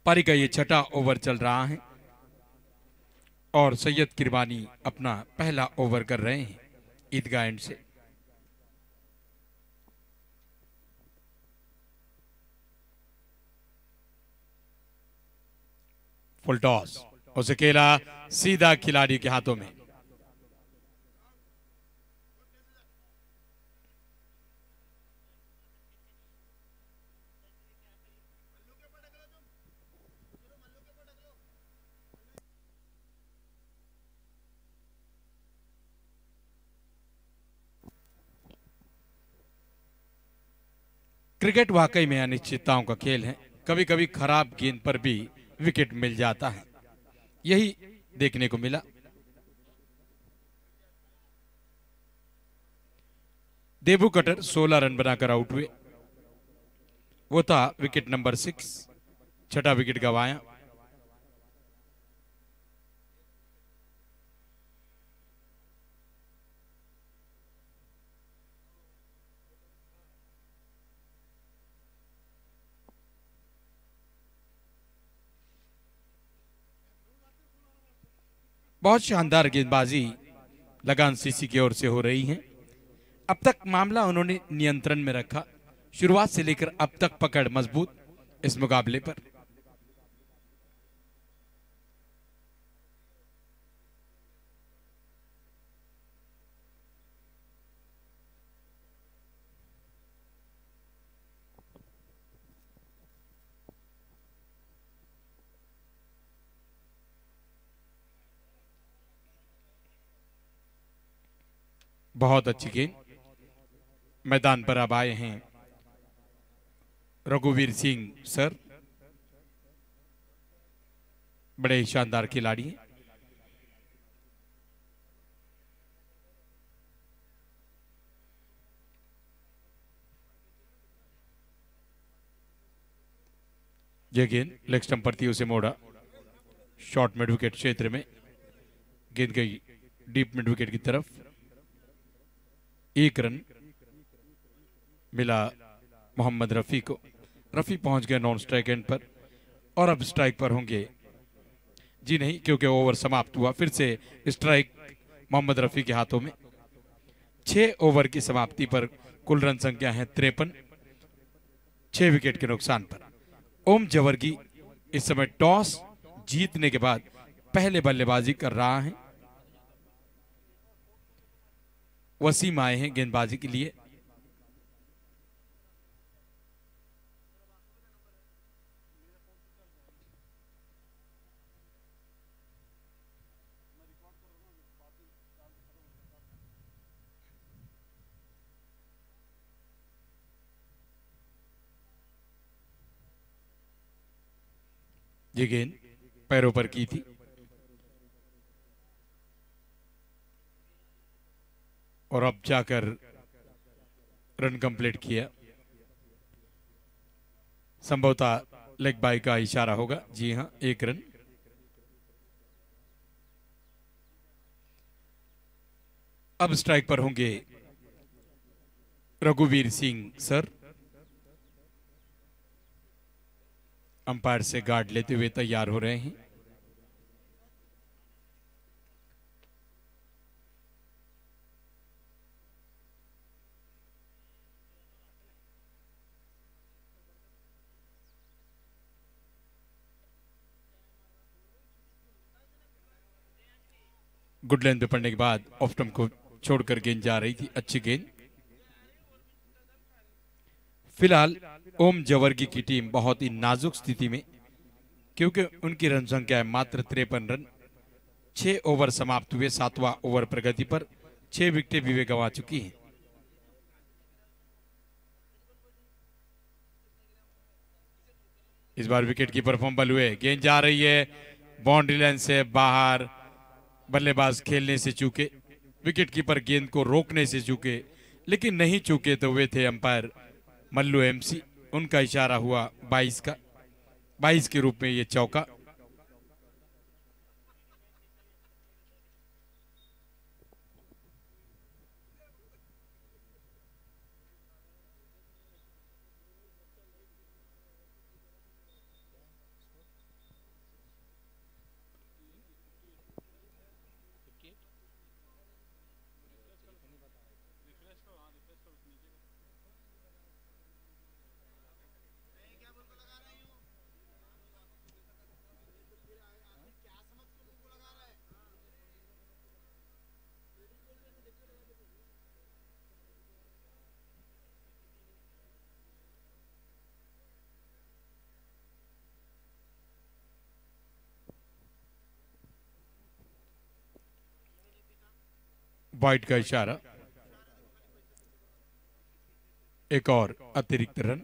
पारी का ये छठा ओवर चल रहा है और सैयद किरमानी अपना पहला ओवर कर रहे हैं ईदगाह एंड से। फुल टॉस, उसे खेला सीधा खिलाड़ी के हाथों में। क्रिकेट वाकई में अनिश्चितताओं का खेल है। कभी कभी खराब गेंद पर भी विकेट मिल जाता है, यही देखने को मिला। देबू कटर 16 रन बनाकर आउट हुए। वो था विकेट नंबर 6, छठा विकेट गंवाया। बहुत शानदार गेंदबाजी लगान सीसी की ओर से हो रही है। अब तक मामला उन्होंने नियंत्रण में रखा। शुरुआत से लेकर अब तक पकड़ मजबूत इस मुकाबले पर। बहुत अच्छी गेंद। मैदान पर अब आए हैं रघुवीर सिंह सर, बड़े ही शानदार खिलाड़ी हैं। यह गेंद लेग स्टंप पर थी, उसे मोड़ा शॉर्ट मिड विकेट क्षेत्र में। गेंद गई डीप मिड विकेट की तरफ। एक रन मिला मोहम्मद रफी को। रफी पहुंच गए नॉन स्ट्राइक एंड पर और अब स्ट्राइक पर होंगे। जी नहीं, क्योंकि ओवर समाप्त हुआ। फिर से स्ट्राइक मोहम्मद रफी के हाथों में। 6 ओवर की समाप्ति पर कुल रन संख्या है 53, 6 विकेट के नुकसान पर। ओम जवर्गी इस समय टॉस जीतने के बाद पहले बल्लेबाजी कर रहा है। वसीम आए हैं गेंदबाजी के लिए। ये गेंद पैरों पर की थी और अब जाकर रन कंप्लीट किया। संभवतः लेग बाय का इशारा होगा। जी हां, 1 रन। अब स्ट्राइक पर होंगे रघुवीर सिंह सर। अंपायर से गार्ड लेते हुए तैयार हो रहे हैं। गुड लेंथ पे पड़ने के बाद ऑफ स्टंप को छोड़कर गेंद जा रही थी। अच्छी गेंद। फिलहाल ओम जवर्गी की टीम बहुत ही नाजुक स्थिति में, क्योंकि उनकी रन संख्या है मात्र 53 रन। 6 ओवर समाप्त हुए, 7वां ओवर प्रगति पर। 6 विकेटें भी वे गंवा चुकी हैं। इस बार विकेट कीपर फंबल हुए। गेंद जा रही है बाउंड्री लाइन से बाहर। बल्लेबाज खेलने से चूके, विकेट कीपर गेंद को रोकने से चूके, लेकिन नहीं चूके तो वे थे अंपायर मल्लू एमसी। उनका इशारा हुआ 22 का। 22 के रूप में ये चौका। वाइड का इशारा, एक और अतिरिक्त रन।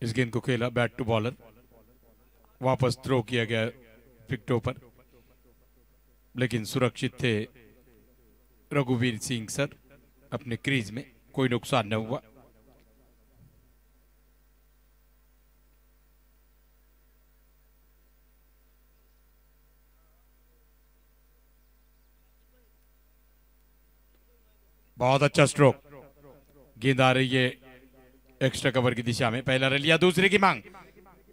इस गेंद को खेला बैट टू बॉलर, वापस थ्रो किया गया विकेटों पर, लेकिन सुरक्षित थे रघुवीर सिंह सर अपने क्रीज में, कोई नुकसान न हुआ। बहुत अच्छा स्ट्रोक, गेंद आ रही है एक्स्ट्रा कवर की दिशा में, पहला रन लिया, दूसरे की मांग,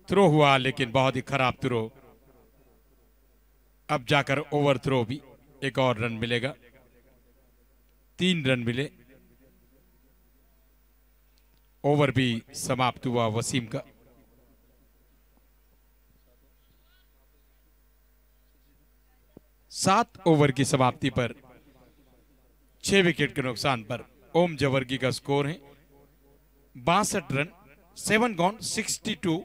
थ्रो हुआ लेकिन बहुत ही खराब थ्रो। अब जाकर ओवर थ्रो भी, एक और रन मिलेगा, 3 रन मिले। ओवर भी समाप्त हुआ वसीम का। सात ओवर की समाप्ति पर 6 विकेट के नुकसान पर ओम जवर्गी का स्कोर है 62 run, 7 gone, 62,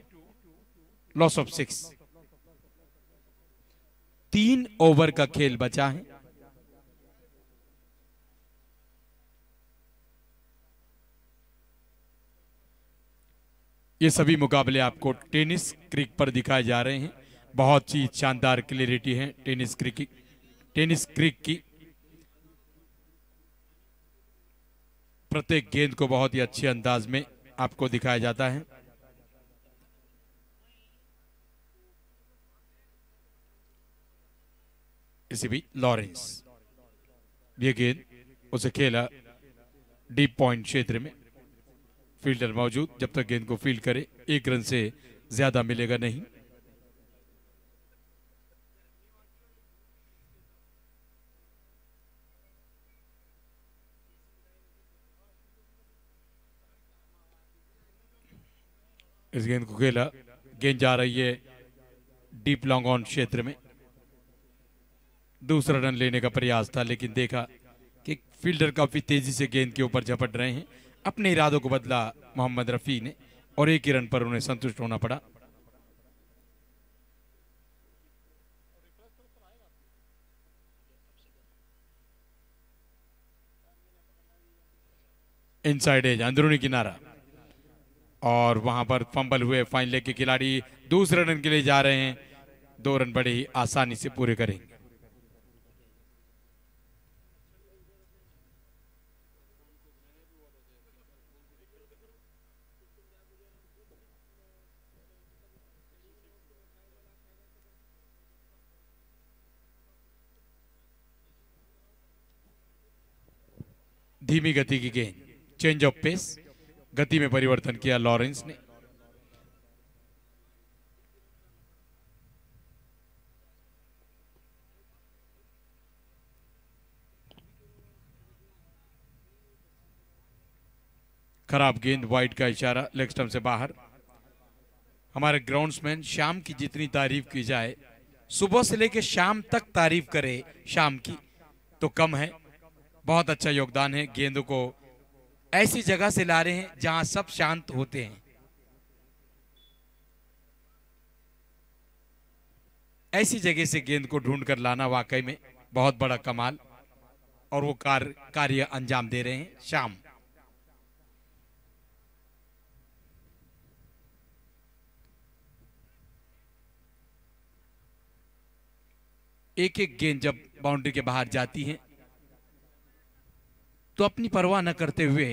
loss of 6। 3 over का खेल बचा है। ये सभी मुकाबले आपको टेनिस क्रिक पर दिखाए जा रहे हैं। बहुत ही शानदार क्लियरिटी है टेनिस क्रिक की। प्रत्येक गेंद को बहुत ही अच्छे अंदाज में आपको दिखाया जाता है। इसी बीच लॉरेंस, ये गेंद उसे खेला डीप पॉइंट क्षेत्र में, फील्डर मौजूद, जब तक गेंद को फील्ड करे 1 रन से ज्यादा मिलेगा नहीं। इस गेंद को खेला, गेंद जा रही है डीप लॉन्ग ऑन क्षेत्र में, दूसरा रन लेने का प्रयास था, लेकिन देखा कि फील्डर काफी तेजी से गेंद के ऊपर झपट रहे हैं। अपने इरादों को बदला मोहम्मद रफी ने और 1 ही रन पर उन्हें संतुष्ट होना पड़ा। इनसाइड एज, अंदरूनी किनारा, और वहां पर फंबल हुए फाइन लेग के खिलाड़ी दूसरे रन के लिए जा रहे हैं। 2 रन बड़े ही आसानी से पूरे करेंगे। धीमी गति की गेंद, चेंज ऑफ पेस, गति में परिवर्तन किया लॉरेंस ने। खराब गेंद, वाइड का इशारा, लेग स्टंप से बाहर। हमारे ग्राउंड्समैन शाम की जितनी तारीफ की जाए, सुबह से लेकर शाम तक तारीफ करे शाम की, तो कम है। बहुत अच्छा योगदान है। गेंदों को ऐसी जगह से ला रहे हैं जहां सब शांत होते हैं। ऐसी जगह से गेंद को ढूंढ कर लाना वाकई में बहुत बड़ा कमाल, और वो कार्य अंजाम दे रहे हैं शाम। एक एक गेंद जब बाउंड्री के बाहर जाती है तो अपनी परवाह न करते हुए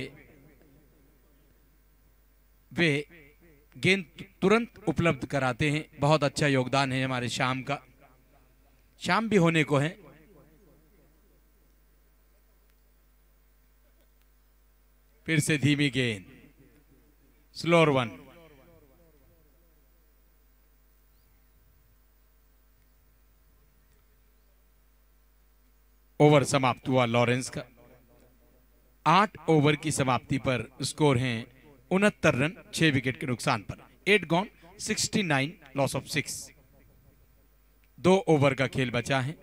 वे गेंद तुरंत उपलब्ध कराते हैं। बहुत अच्छा योगदान है हमारे शाम का। शाम भी होने को है। फिर से धीमी गेंद, स्लोअर वन। ओवर समाप्त हुआ लॉरेंस का। 8 ओवर की समाप्ति पर स्कोर है 69 रन, 6 विकेट के नुकसान पर। 8 गॉन, 69, लॉस ऑफ 6। 2 ओवर का खेल बचा है।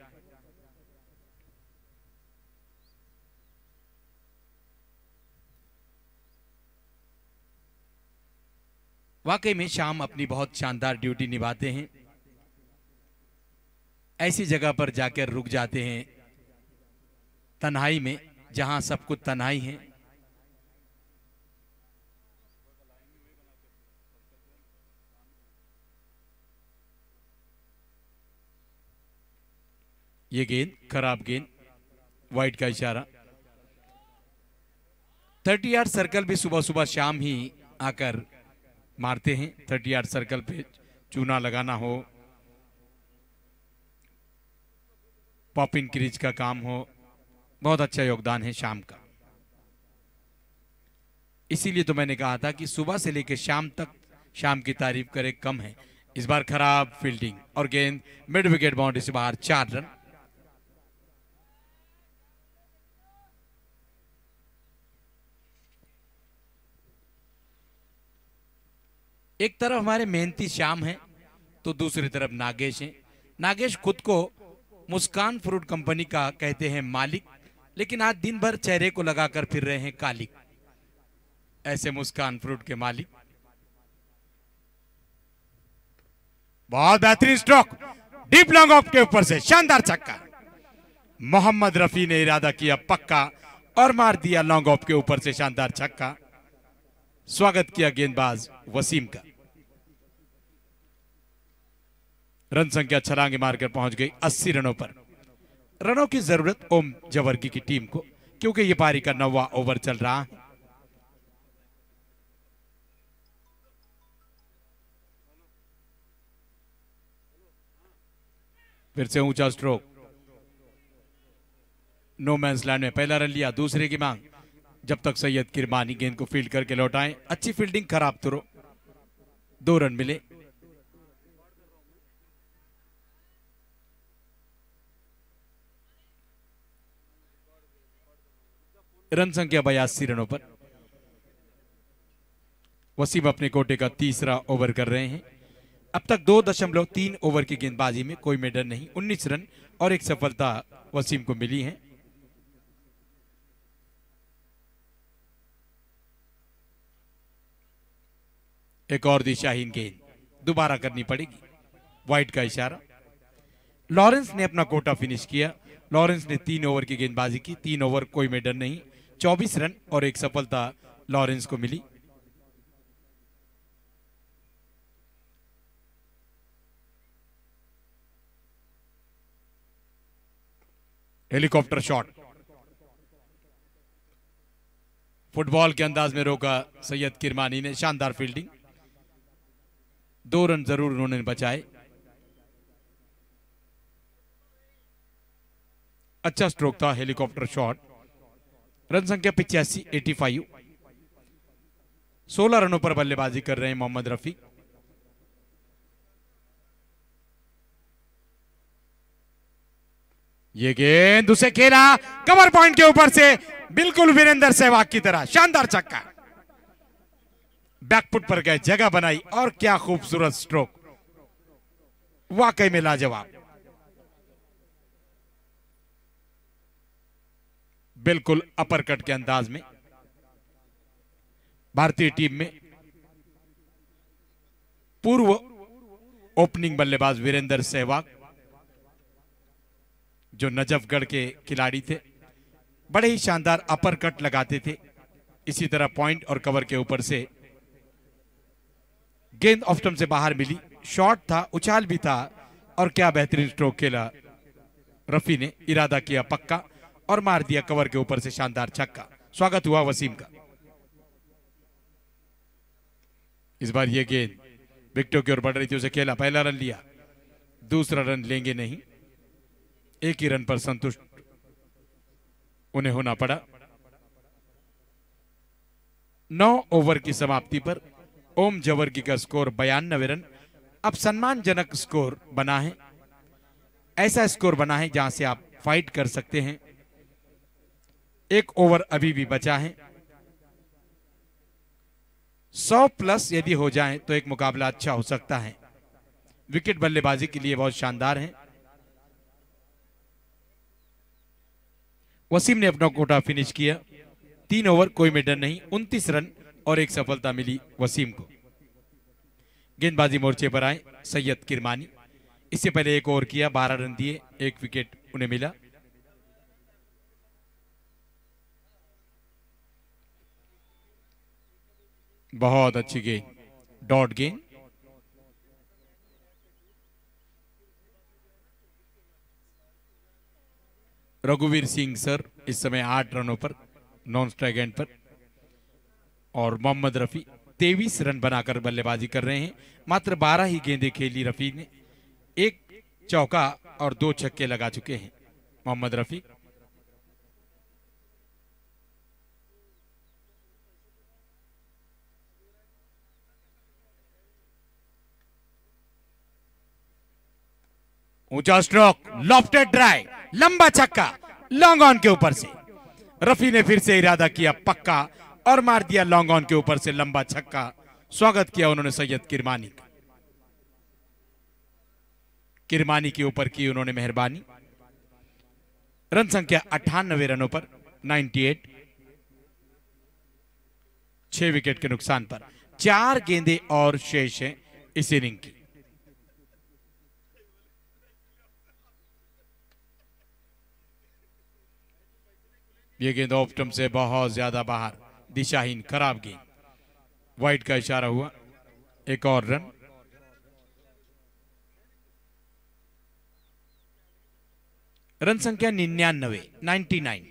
वाकई में शाम अपनी बहुत शानदार ड्यूटी निभाते हैं। ऐसी जगह पर जाकर रुक जाते हैं तन्हाई में, जहां सब कुछ तन्हाई है। ये गेंद खराब गेंद, वाइड का इशारा। 30 यार्ड सर्कल भी सुबह सुबह शाम ही आकर मारते हैं। 30 यार्ड सर्कल पे चूना लगाना हो, पॉप इन क्रीज का काम हो, बहुत अच्छा योगदान है शाम का। इसीलिए तो मैंने कहा था कि सुबह से लेकर शाम तक शाम की तारीफ करे कम है। इस बार खराब फील्डिंग और गेंद मिड विकेट बाउंड्री से बाहर, 4 रन। एक तरफ हमारे मेहनती श्याम हैं तो दूसरी तरफ नागेश हैं। नागेश खुद को मुस्कान फ्रूट कंपनी का कहते हैं मालिक, लेकिन आज दिन भर चेहरे को लगाकर फिर रहे हैं कालिक। ऐसे मुस्कान फ्रूट के मालिक। बहुत बेहतरीन स्ट्रोक, डीप लॉन्ग ऑफ के ऊपर से शानदार छक्का। मोहम्मद रफी ने इरादा किया पक्का और मार दिया लॉन्ग ऑफ के ऊपर से शानदार छक्का। स्वागत किया गेंदबाज वसीम का। रन संख्या छलांगे मारकर पहुंच गई 80 रनों पर। रनों की जरूरत ओम जवर्गी की टीम को, क्योंकि यह पारी का 9वां ओवर चल रहा है। फिर से ऊंचा स्ट्रोक, नो मैंस लैंड में पहला रन लिया, दूसरे की मांग। जब तक सैयद किरमानी गेंद को फील्ड करके लौटाएं। अच्छी फील्डिंग, खराब थ्रो, 2 रन मिले। रन संख्या 82 रनों पर। वसीम अपने कोटे का तीसरा ओवर कर रहे हैं। अब तक 2.3 ओवर की गेंदबाजी में कोई मेडल नहीं। 19 रन और एक सफलता वसीम को मिली है। एक और दिशाहीन गेंद दोबारा करनी पड़ेगी, वाइड का इशारा। लॉरेंस ने अपना कोटा फिनिश किया। लॉरेंस ने 3 ओवर की गेंदबाजी की। 3 ओवर, कोई मेडल नहीं। 24 रन और एक सफलता लॉरेंस को मिली। हेलीकॉप्टर शॉट, फुटबॉल के अंदाज में रोका सैयद किरमानी ने। शानदार फील्डिंग, 2 रन जरूर उन्होंने बचाए। अच्छा स्ट्रोक था हेलीकॉप्टर शॉट। रन संख्या 85, 85। 16 रनों पर बल्लेबाजी कर रहे हैं मोहम्मद रफी। ये गेंद उसे खेला कवर पॉइंट के ऊपर से, बिल्कुल वीरेंद्र सहवाग की तरह। शानदार छक्का, बैकफुट पर गए, जगह बनाई और क्या खूबसूरत स्ट्रोक, वाकई में लाजवाब। बिल्कुल अपर कट के अंदाज में। भारतीय टीम में पूर्व ओपनिंग बल्लेबाज वीरेंद्र सहवाग, जो नजफगढ़ के खिलाड़ी थे, बड़े ही शानदार अपर कट लगाते थे। इसी तरह पॉइंट और कवर के ऊपर से गेंद ऑफ स्टंप से बाहर मिली, शॉट था, उछाल भी था और क्या बेहतरीन स्ट्रोक खेला रफी ने। इरादा किया पक्का और मार दिया कवर के ऊपर से शानदार छक्का। स्वागत हुआ वसीम का। इस बार यह गेंद विकेटों की ओर बढ़ रही थी, उसे खेला, पहला रन लिया, दूसरा रन लेंगे नहीं। एक ही रन पर संतुष्ट उन्हें होना पड़ा। 9 ओवर की समाप्ति पर ओम जवर्गी का स्कोर 92 रन। अब सम्मानजनक स्कोर बना है, ऐसा स्कोर बना है जहां से आप फाइट कर सकते हैं। 1 ओवर अभी भी बचा है। 100 प्लस यदि हो जाए तो एक मुकाबला अच्छा हो सकता है। विकेट बल्लेबाजी के लिए बहुत शानदार है। वसीम ने अपना कोटा फिनिश किया। 3 ओवर, कोई मेडल नहीं। 29 रन और एक सफलता मिली वसीम को। गेंदबाजी मोर्चे पर आए सैयद किरमानी। इससे पहले एक ओवर किया, 12 रन दिए, 1 विकेट उन्हें मिला। बहुत अच्छी गेंद, डॉट गेंद। रघुवीर सिंह सर इस समय 8 रनों पर नॉन स्ट्राइक एंड पर, और मोहम्मद रफी 23 रन बनाकर बल्लेबाजी कर रहे हैं। मात्र 12 ही गेंदें खेली रफी ने, 1 चौका और 2 छक्के लगा चुके हैं मोहम्मद रफी। ऊंचा स्ट्रोक, लॉफ्टेड ड्राइव, लंबा छक्का लॉन्ग ऑन के ऊपर से। रफी ने फिर से इरादा किया पक्का और मार दिया लॉन्ग ऑन के ऊपर से लंबा छक्का। स्वागत किया उन्होंने सैयद किरमानी का। किरमानी के ऊपर की उन्होंने मेहरबानी। रन संख्या 98 रनों पर 98, 6 विकेट के नुकसान पर। 4 गेंदें और शेष हैं इस इनिंग की। ये गेंद ऑफ स्टंप से बहुत ज्यादा बाहर, दिशाहीन, खराब गेंद। वाइड का इशारा हुआ, एक और रन। रन संख्या 99, 99।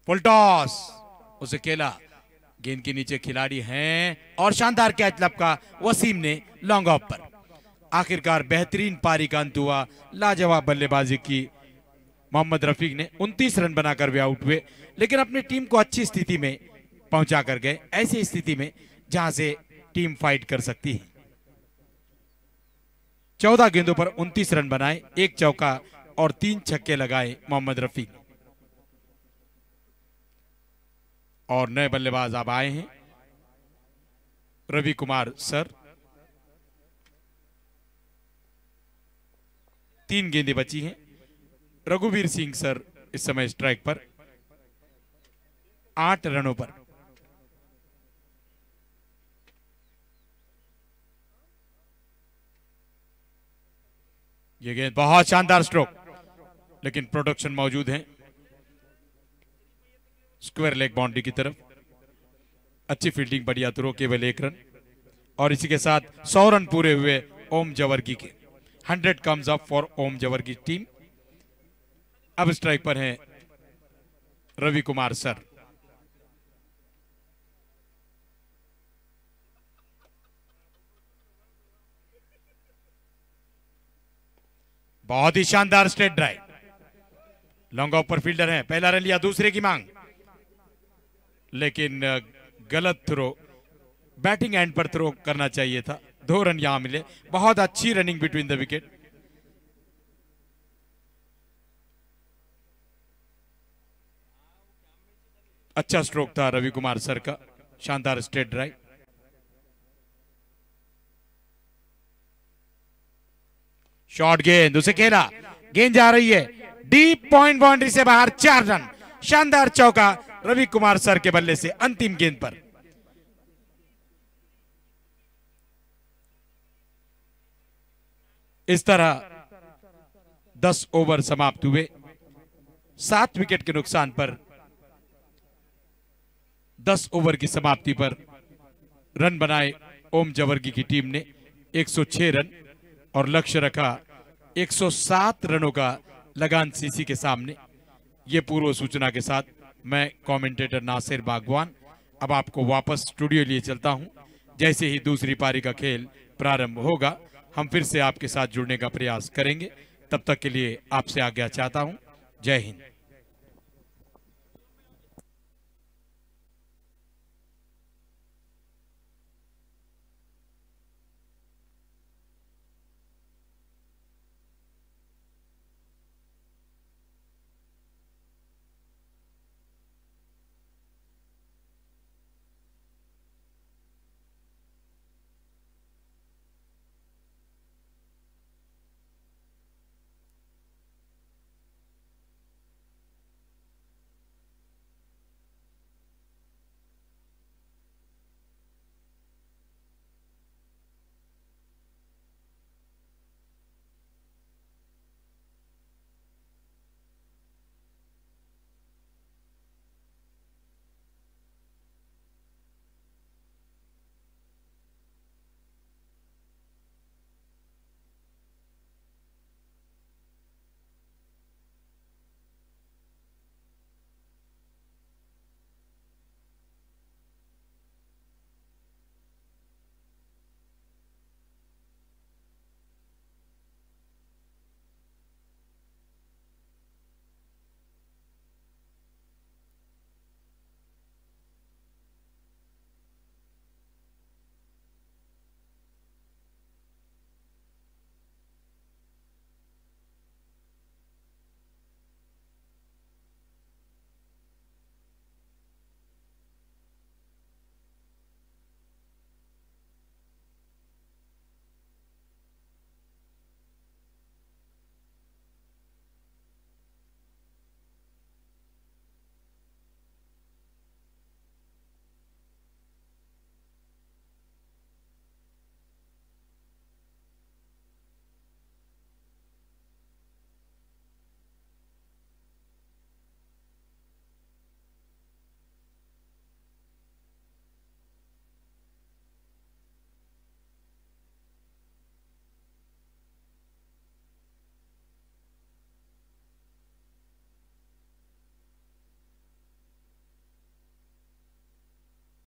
फुल टॉस, उसे खेला, गेंद के नीचे खिलाड़ी हैं और शानदार कैच लपका वसीम ने लॉन्ग ऑफ पर। आखिरकार बेहतरीन पारी का अंत हुआ। लाजवाब बल्लेबाजी की मोहम्मद रफीक ने। 29 रन बनाकर वे आउट हुए, लेकिन अपनी टीम को अच्छी स्थिति में पहुंचा कर गए, ऐसी स्थिति में जहां से टीम फाइट कर सकती है। 14 गेंदों पर 29 रन बनाए, 1 चौका और 3 छक्के लगाए मोहम्मद रफीक। और नए बल्लेबाज अब आए हैं रवि कुमार सर। 3 गेंदें बची हैं। रघुवीर सिंह सर इस समय स्ट्राइक पर 8 रनों पर। यह गेंद बहुत शानदार स्ट्रोक, लेकिन प्रोडक्शन मौजूद है स्क्वायर लेग बाउंड्री की तरफ। अच्छी फील्डिंग, बढ़िया थ्रो, केवल 1 रन। और इसी के साथ 100 रन पूरे हुए ओम जवर्गी के। 100 comes up for Om Jawargi team. अब स्ट्राइक पर हैं रवि कुमार सर। बहुत ही शानदार स्ट्रेट ड्राइव, लॉन्ग ऑफ पर फील्डर हैं। पहला रन लिया, दूसरे की मांग, लेकिन गलत थ्रो। बैटिंग एंड पर थ्रो करना चाहिए था। 2 रन यहां मिले। बहुत अच्छी रनिंग बिटवीन द विकेट। अच्छा स्ट्रोक था रवि कुमार सर का, शानदार स्ट्रेट ड्राइव। शॉर्ट गेंद, उसे खेला, गेंद जा रही है डीप पॉइंट बाउंड्री से बाहर। 4 रन, शानदार चौका रवि कुमार सर के बल्ले से अंतिम गेंद पर। इस तरह 10 ओवर समाप्त हुए। 7 विकेट के नुकसान पर 10 ओवर की समाप्ति पर रन बनाए ओम जवर्गी की टीम ने 106 रन, और लक्ष्य रखा 107 रनों का लगान सीसी के सामने। ये पूर्व सूचना के साथ मैं कमेंटेटर नासिर बागवान अब आपको वापस स्टूडियो लिए चलता हूं। जैसे ही दूसरी पारी का खेल प्रारंभ होगा, हम फिर से आपके साथ जुड़ने का प्रयास करेंगे। तब तक के लिए आपसे आज्ञा चाहता हूं। जय हिंद।